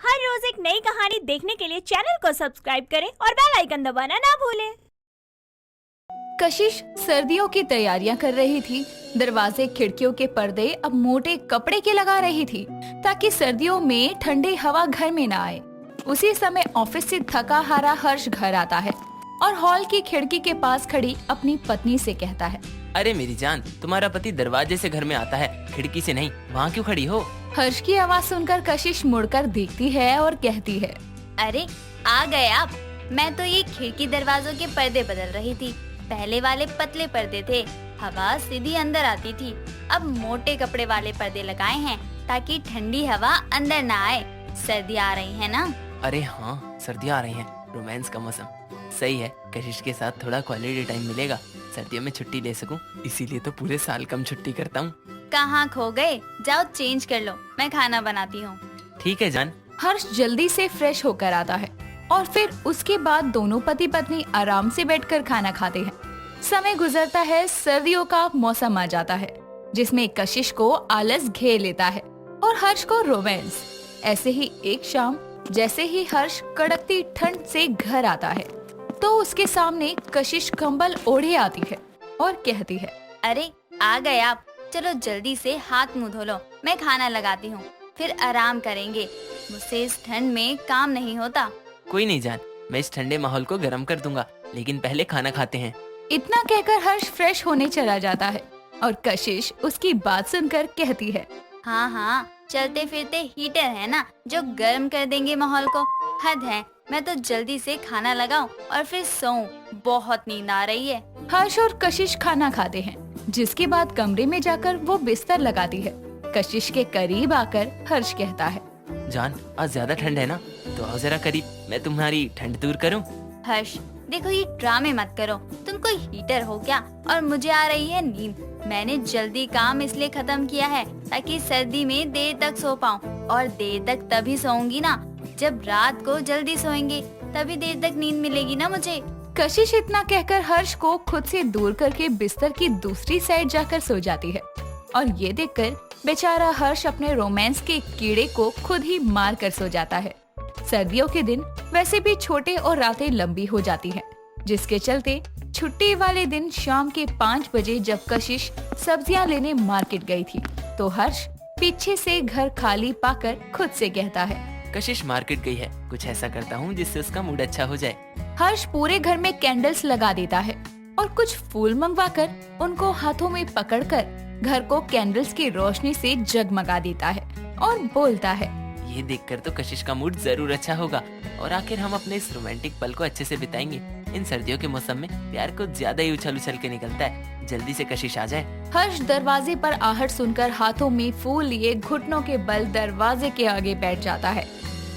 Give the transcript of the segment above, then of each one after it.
हर रोज एक नई कहानी देखने के लिए चैनल को सब्सक्राइब करें और बेल आइकन दबाना ना भूलें। कशिश सर्दियों की तैयारियां कर रही थी। दरवाजे खिड़कियों के पर्दे अब मोटे कपड़े के लगा रही थी ताकि सर्दियों में ठंडी हवा घर में न आए। उसी समय ऑफिस से थका हारा हर्ष घर आता है और हॉल की खिड़की के पास खड़ी अपनी पत्नी से कहता है, अरे मेरी जान, तुम्हारा पति दरवाजे से घर में आता है, खिड़की से नहीं। वहाँ क्यों खड़ी हो? हर्ष की आवाज सुनकर कशिश मुड़कर देखती है और कहती है, अरे आ गए आप। मैं तो ये खिड़की दरवाजों के पर्दे बदल रही थी। पहले वाले पतले पर्दे थे, हवा सीधी अंदर आती थी। अब मोटे कपड़े वाले पर्दे लगाए हैं ताकि ठंडी हवा अंदर ना आए। सर्दी आ रही है ना? अरे हाँ, सर्दियाँ आ रही हैं, रोमांस का मौसम। सही है, कशिश के साथ थोड़ा क्वालिटी टाइम मिलेगा। सर्दियों में छुट्टी ले सकूं, इसीलिए तो पूरे साल कम छुट्टी करता हूँ। कहाँ खो गए? जाओ चेंज कर लो, मैं खाना बनाती हूँ। ठीक है जान। हर्ष जल्दी से फ्रेश होकर आता है और फिर उसके बाद दोनों पति पत्नी आराम से बैठकर खाना खाते हैं। समय गुजरता है, सर्दियों का मौसम आ जाता है जिसमें कशिश को आलस घेर लेता है और हर्ष को रोमांस। ऐसे ही एक शाम जैसे ही हर्ष कड़कती ठंड से घर आता है तो उसके सामने कशिश कंबल ओढ़े आती है और कहती है, अरे आ गए आप। चलो जल्दी से हाथ मुंह धो लो, मैं खाना लगाती हूँ, फिर आराम करेंगे। मुझसे इस ठंड में काम नहीं होता। कोई नहीं जान, मैं इस ठंडे माहौल को गर्म कर दूंगा, लेकिन पहले खाना खाते हैं। इतना कहकर हर्ष फ्रेश होने चला जाता है और कशिश उसकी बात सुनकर कहती है, हाँ हाँ, चलते फिरते हीटर है ना जो गर्म कर देंगे माहौल को। हद है, मैं तो जल्दी से खाना लगाऊं और फिर सोऊं। बहुत नींद आ रही है। हर्ष और कशिश खाना खाते हैं, जिसके बाद कमरे में जाकर वो बिस्तर लगाती है। कशिश के करीब आकर हर्ष कहता है, जान, आज ज्यादा ठंड है ना, तो आओ जरा करीब, मैं तुम्हारी ठंड दूर करूं। हर्ष देखो, ये ड्रामे मत करो। तुम कोई हीटर हो क्या? और मुझे आ रही है नींद। मैंने जल्दी काम इसलिए खत्म किया है ताकि सर्दी में देर तक सो पाऊं, और देर तक तभी सोऊंगी ना जब रात को जल्दी सोएंगे, तभी देर तक नींद मिलेगी ना मुझे। कशिश इतना कहकर हर्ष को खुद से दूर करके बिस्तर की दूसरी साइड जाकर सो जाती है और ये देखकर बेचारा हर्ष अपने रोमांस के कीड़े को खुद ही मार कर सो जाता है। सर्दियों के दिन वैसे भी छोटे और रातें लंबी हो जाती हैं, जिसके चलते छुट्टी वाले दिन शाम के 5 बजे जब कशिश सब्जियां लेने मार्केट गई थी तो हर्ष पीछे से घर खाली पाकर खुद से कहता है, कशिश मार्केट गई है, कुछ ऐसा करता हूँ जिससे उसका मूड अच्छा हो जाए। हर्ष पूरे घर में कैंडल्स लगा देता है और कुछ फूल मंगवाकर उनको हाथों में पकड़कर घर को कैंडल्स की रोशनी से जगमगा देता है और बोलता है, ये देखकर तो कशिश का मूड जरूर अच्छा होगा और आखिर हम अपने इस रोमांटिक पल को अच्छे से बिताएंगे। इन सर्दियों के मौसम में प्यार को ज्यादा ही उछल उछल के निकलता है। जल्दी से कशिश आ जाए। हर्ष दरवाजे पर आहट सुनकर हाथों में फूल लिए घुटनों के बल दरवाजे के आगे बैठ जाता है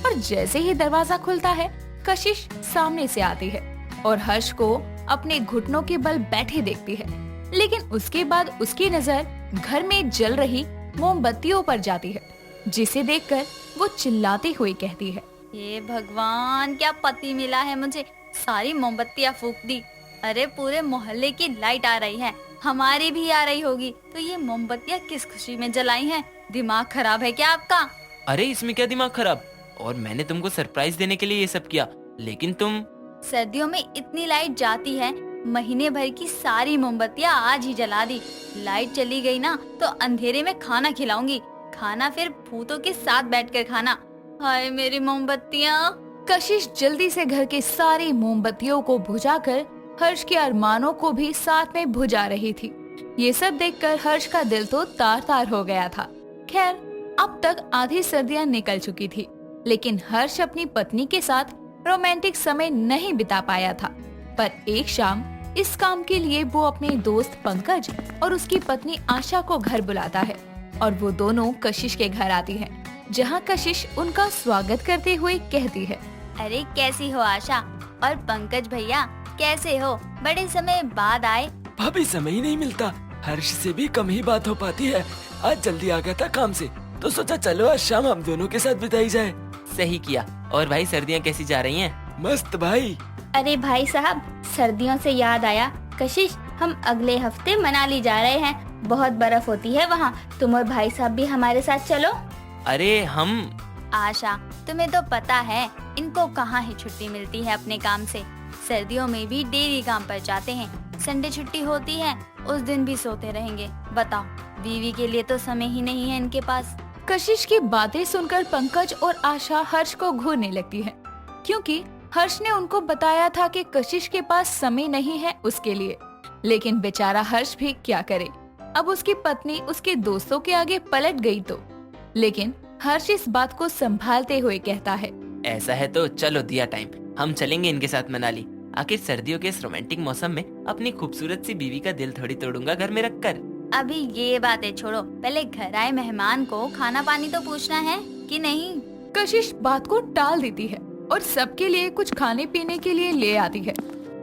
और जैसे ही दरवाजा खुलता है कशिश सामने से आती है और हर्ष को अपने घुटनों के बल बैठे देखती है। लेकिन उसके बाद उसकी नजर घर में जल रही मोमबत्तियों पर जाती है, जिसे देखकर वो चिल्लाती हुई कहती है, ये भगवान, क्या पति मिला है मुझे। सारी मोमबत्तियाँ फूंक दी। अरे पूरे मोहल्ले की लाइट आ रही है, हमारी भी आ रही होगी, तो ये मोमबत्तियाँ किस खुशी में जलाई हैं? दिमाग खराब है क्या आपका? अरे इसमें क्या दिमाग खराब? और मैंने तुमको सरप्राइज देने के लिए ये सब किया, लेकिन तुम। सर्दियों में इतनी लाइट जाती है, महीने भर की सारी मोमबत्तियाँ आज ही जला दी। लाइट चली गई ना तो अंधेरे में खाना खिलाऊंगी, खाना फिर भूतों के साथ बैठकर खाना। हाय मेरी मोमबत्तियाँ। कशिश जल्दी से घर के सारी मोमबत्तियों को बुझाकर हर्ष के अरमानों को भी साथ में बुझा रही थी। ये सब देखकर हर्ष का दिल तो तार तार हो गया था। खैर, अब तक आधी सर्दियां निकल चुकी थी, लेकिन हर्ष अपनी पत्नी के साथ रोमांटिक समय नहीं बिता पाया था। पर एक शाम इस काम के लिए वो अपने दोस्त पंकज और उसकी पत्नी आशा को घर बुलाता है और वो दोनों कशिश के घर आती हैं, जहाँ कशिश उनका स्वागत करते हुए कहती है, अरे कैसी हो आशा? और पंकज भैया कैसे हो? बड़े समय बाद आए। भाभी, समय ही नहीं मिलता, हर्ष से भी कम ही बात हो पाती है। आज जल्दी आ गया था काम से, तो सोचा चलो आज शाम हम दोनों के साथ बिताई जाए। सही किया। और भाई, सर्दियाँ कैसी जा रही हैं? मस्त भाई। अरे भाई साहब, सर्दियों से याद आया, कशिश हम अगले हफ्ते मनाली जा रहे हैं। बहुत बर्फ होती है वहाँ, तुम और भाई साहब भी हमारे साथ चलो। अरे हम आशा, तुम्हें तो पता है इनको कहाँ ही छुट्टी मिलती है अपने काम से। सर्दियों में भी डेली काम पर जाते हैं। संडे छुट्टी होती है, उस दिन भी सोते रहेंगे। बताओ, बीवी के लिए तो समय ही नहीं है इनके पास। कशिश की बातें सुनकर पंकज और आशा हर्ष को घूरने लगती है, क्योंकि हर्ष ने उनको बताया था कि कशिश के पास समय नहीं है उसके लिए। लेकिन बेचारा हर्ष भी क्या करे, अब उसकी पत्नी उसके दोस्तों के आगे पलट गई तो। लेकिन हर्ष इस बात को संभालते हुए कहता है, ऐसा है तो चलो दिया टाइम, हम चलेंगे इनके साथ मनाली। आखिर सर्दियों के इस रोमांटिक मौसम में अपनी खूबसूरत सी बीवी का दिल थोड़ी तोड़ूंगा घर में रखकर। अभी ये बातें छोड़ो, पहले घर आए मेहमान को खाना पानी तो पूछना है कि नहीं। कशिश बात को टाल देती है और सबके लिए कुछ खाने पीने के लिए ले आती है।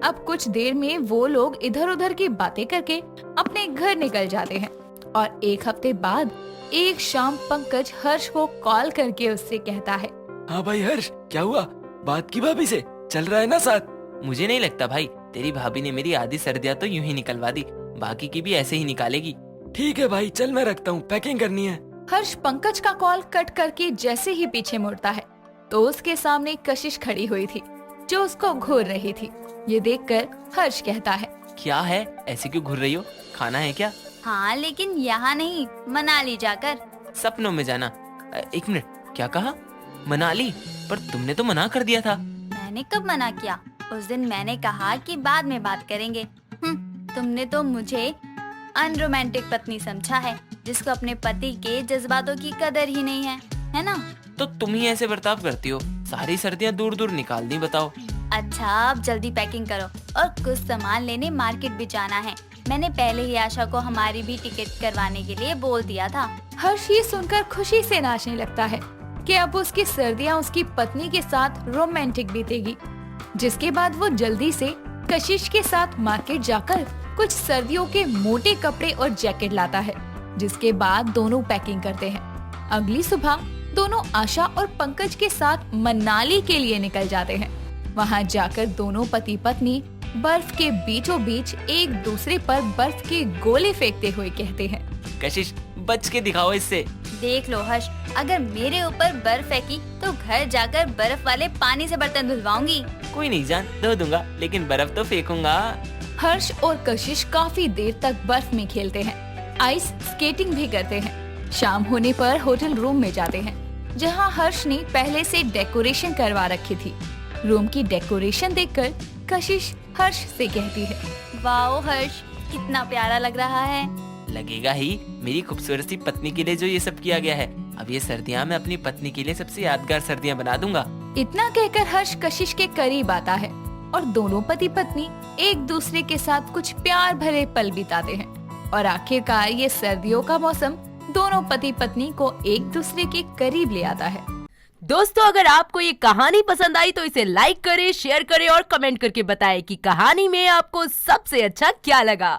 अब कुछ देर में वो लोग इधर उधर की बातें करके अपने घर निकल जाते हैं और एक हफ्ते बाद एक शाम पंकज हर्ष को कॉल करके उससे कहता है, हाँ भाई हर्ष, क्या हुआ? बात की भाभी से चल रहा है ना साथ? मुझे नहीं लगता भाई, तेरी भाभी ने मेरी आधी सर्दियाँ तो यूं ही निकलवा दी, बाकी की भी ऐसे ही निकालेगी। ठीक है भाई, चल मैं रखता हूँ, पैकिंग करनी है। हर्ष पंकज का कॉल कट करके जैसे ही पीछे मुड़ता है तो उसके सामने कशिश खड़ी हुई थी जो उसको घूर रही थी। ये देखकर हर्ष कहता है, क्या है, ऐसे क्यों घूर रही हो? खाना है क्या? हाँ, लेकिन यहाँ नहीं, मनाली जाकर। सपनों में जाना? एक मिनट, क्या कहा? मनाली? पर तुमने तो मना कर दिया था। मैंने कब मना किया? उस दिन मैंने कहा कि बाद में बात करेंगे। तुमने तो मुझे अनरोमांटिक पत्नी समझा है, जिसको अपने पति के जज्बातों की कदर ही नहीं है ना? तो तुम ही ऐसे बर्ताव करती हो, सारी सर्दियाँ दूर दूर निकाल दी। बताओ। अच्छा, अब जल्दी पैकिंग करो और कुछ सामान लेने मार्केट भी जाना है। मैंने पहले ही आशा को हमारी भी टिकट करवाने के लिए बोल दिया था। हर्ष ये सुनकर खुशी से नाचने लगता है कि अब उसकी सर्दियाँ उसकी पत्नी के साथ रोमांटिक बीतेगी। जिसके बाद वो जल्दी से कशिश के साथ मार्केट जाकर कुछ सर्दियों के मोटे कपड़े और जैकेट लाता है। जिसके बाद दोनों पैकिंग करते हैं। अगली सुबह दोनों आशा और पंकज के साथ मनाली के लिए निकल जाते हैं। वहाँ जाकर दोनों पति पत्नी बर्फ के बीचों बीच एक दूसरे पर बर्फ के गोले फेंकते हुए कहते हैं, कशिश, बच के दिखाओ इससे। देख लो हर्ष, अगर मेरे ऊपर बर्फ फेंकी तो घर जाकर बर्फ वाले पानी से बर्तन धुलवाऊंगी। कोई नहीं जान, धो दूंगा, लेकिन बर्फ तो फेंकूंगा। हर्ष और कशिश काफी देर तक बर्फ में खेलते हैं, आइस स्केटिंग भी करते हैं। शाम होने पर होटल रूम में जाते हैं, जहां हर्ष ने पहले से डेकोरेशन करवा रखी थी। रूम की डेकोरेशन देखकर कशिश हर्ष से कहती है, वाओ हर्ष, कितना प्यारा लग रहा है। लगेगा ही, मेरी खूबसूरत सी पत्नी के लिए जो ये सब किया गया है। अब ये सर्दियाँ मैं अपनी पत्नी के लिए सबसे यादगार सर्दियाँ बना दूंगा। इतना कहकर हर्ष कशिश के करीब आता है और दोनों पति पत्नी एक दूसरे के साथ कुछ प्यार भरे पल बिताते हैं। और आखिरकार ये सर्दियों का मौसम दोनों पति पत्नी को एक दूसरे के करीब ले आता है। दोस्तों, अगर आपको ये कहानी पसंद आई तो इसे लाइक करें, शेयर करें और कमेंट करके बताएं कि कहानी में आपको सबसे अच्छा क्या लगा।